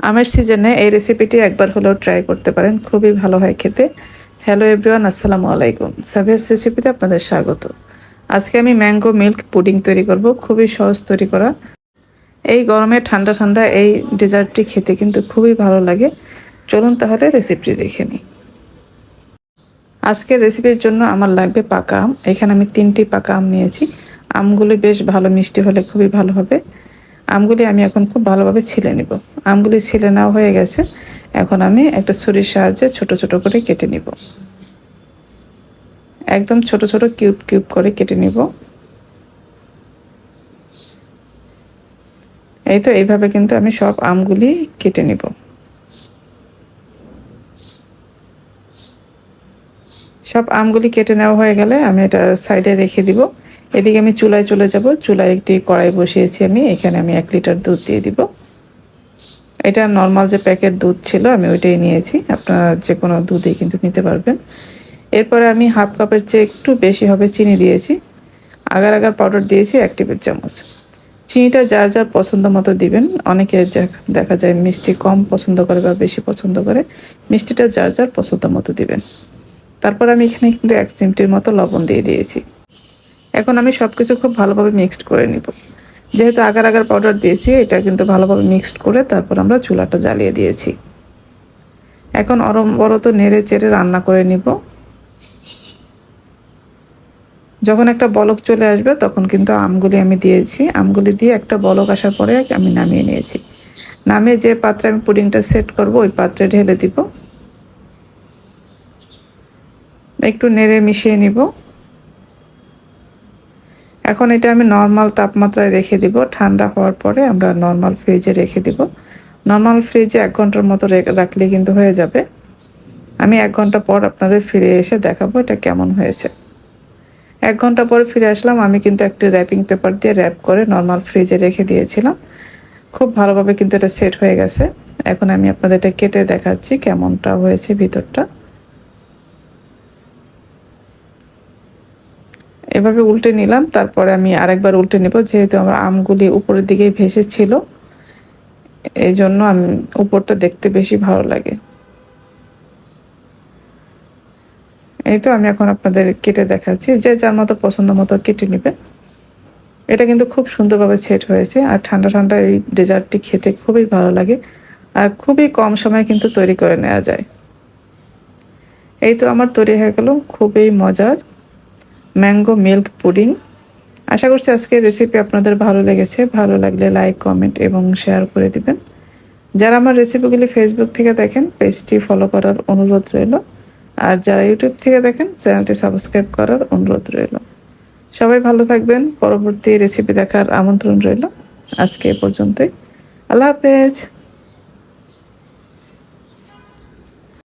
আমের সিজনে এই রেসিপিটি একবার হলেও ট্রাই করতে পারেন, খুবই ভালো হয় খেতে। হ্যালো এভরিওয়ান, আসসালামু আলাইকুম। সাবিয়াস রেসিপিতে আপনাদের স্বাগত। আজকে আমি ম্যাঙ্গো মিল্ক পুডিং তৈরি করব, খুবই সহজ তৈরি করা। এই গরমে ঠান্ডা ঠান্ডা এই ডেজার্টটি খেতে কিন্তু খুবই ভালো লাগে। চলুন তাহলে রেসিপিটি দেখে নিই। আজকের রেসিপির জন্য আমার লাগবে পাকা আম। এখানে আমি 3টি পাকা আম নিয়েছি। আমগুলি বেশ ভালো মিষ্টি হলে খুবই ভালো হবে। আমগুলি আমি এখন খুব ভালোভাবে ছিলে নিব। আমগুলি ছিলে নেওয়া হয়ে গেছে। এখন আমি একটা ছুরির সাহায্যে ছোট ছোট করে কেটে নিব। একদম ছোট ছোট কিউব কিউব করে কেটে নিব। এই তো এইভাবে কিন্তু আমি সব আমগুলি কেটে নিব। সব আমগুলি কেটে নেওয়া হয়ে গেলে আমি এটা সাইডে রেখে দিব। এদিকে আমি চুলায় চলে যাব। চুলায় একটি কড়াই বসিয়েছি আমি। এখানে আমি 1 লিটার দুধ দিয়ে দিব। এটা নর্মাল যে প্যাকেট দুধ ছিল আমি ওইটাই নিয়েছি, আপনারা যে কোনো দুধই কিন্তু নিতে পারবেন। এরপরে আমি হাফ কাপের চেয়ে একটু বেশি হবে চিনি দিয়েছি। আগার আগার পাউডার দিয়েছি 1 টেবিল চামচ। চিনিটা যার যার পছন্দ মতো দিবেন। অনেকে দেখা যায় মিষ্টি কম পছন্দ করে বা বেশি পছন্দ করে, মিষ্টিটা যার যার পছন্দ মতো দিবেন। তারপর আমি এখানে কিন্তু 1 চিমটির মতো লবণ দিয়ে দিয়েছি। এখন আমি সব কিছু খুব ভালোভাবে মিক্সড করে নিব। যেহেতু আগার আগার পাউডার দিয়েছি, এটা কিন্তু ভালোভাবে মিক্সড করে তারপর আমরা চুলাটা জ্বালিয়ে দিয়েছি। এখন অনবরত নেড়ে চেড়ে রান্না করে নিব। যখন একটা বলক চলে আসবে তখন কিন্তু আমগুলি আমি দিয়েছি। আমগুলি দিয়ে একটা বলক আসার পরে আমি নামিয়ে নিয়েছি। নামিয়ে যে পাত্রে আমি পুডিংটা সেট করব ওই পাত্রে ঢেলে দিব। একটু নেড়ে মিশিয়ে নিব। এখন এটা আমি নর্মাল তাপমাত্রায় রেখে দিব। ঠান্ডা হওয়ার পরে আমরা নর্মাল ফ্রিজে রেখে দিব। নর্মাল ফ্রিজে 1 ঘন্টার মতো রাখলে কিন্তু হয়ে যাবে। আমি 1 ঘন্টা পর আপনাদের ফিরে এসে দেখাবো এটা কেমন হয়েছে। 1 ঘন্টা পরে ফিরে আসলাম। আমি কিন্তু একটা র্যাপিং পেপার দিয়ে র্যাপ করে নর্মাল ফ্রিজে রেখে দিয়েছিলাম। খুব ভালোভাবে কিন্তু এটা সেট হয়ে গেছে। এখন আমি আপনাদের এটা কেটে দেখাচ্ছি কেমনটা হয়েছে ভিতরটা। এভাবে উল্টে নিলাম, তারপরে আমি আরেকবার উল্টে নেব। যেহেতু আমার আমগুলি উপরের দিকে ভেসে ছিল, এই জন্য আমি উপরটা দেখতে বেশি ভালো লাগে। এই তো আমি এখন আপনাদের কেটে দেখাচ্ছি। যে যার মতো পছন্দ মতো কেটে নেবে। এটা কিন্তু খুব সুন্দরভাবে সেট হয়েছে। আর ঠান্ডা ঠান্ডা এই ডেজার্টটি খেতে খুবই ভালো লাগে। আর খুবই কম সময়ে কিন্তু তৈরি করে নেওয়া যায়। এই তো আমার তৈরি হয়ে গেল খুবই মজার ম্যাঙ্গো মিল্ক পুডিং। আশা করছি আজকের রেসিপি আপনাদের ভালো লেগেছে। ভালো লাগলে লাইক, কমেন্ট এবং শেয়ার করে দিবেন। যারা আমার রেসিপিগুলি ফেসবুক থেকে দেখেন, পেজটি ফলো করার অনুরোধ রইল। আর যারা ইউটিউব থেকে দেখেন, চ্যানেলটি সাবস্ক্রাইব করার অনুরোধ রইল। সবাই ভালো থাকবেন। পরবর্তী রেসিপি দেখার আমন্ত্রণ রইল। আজকে এ পর্যন্তই। আল্লাহ হাফেজ।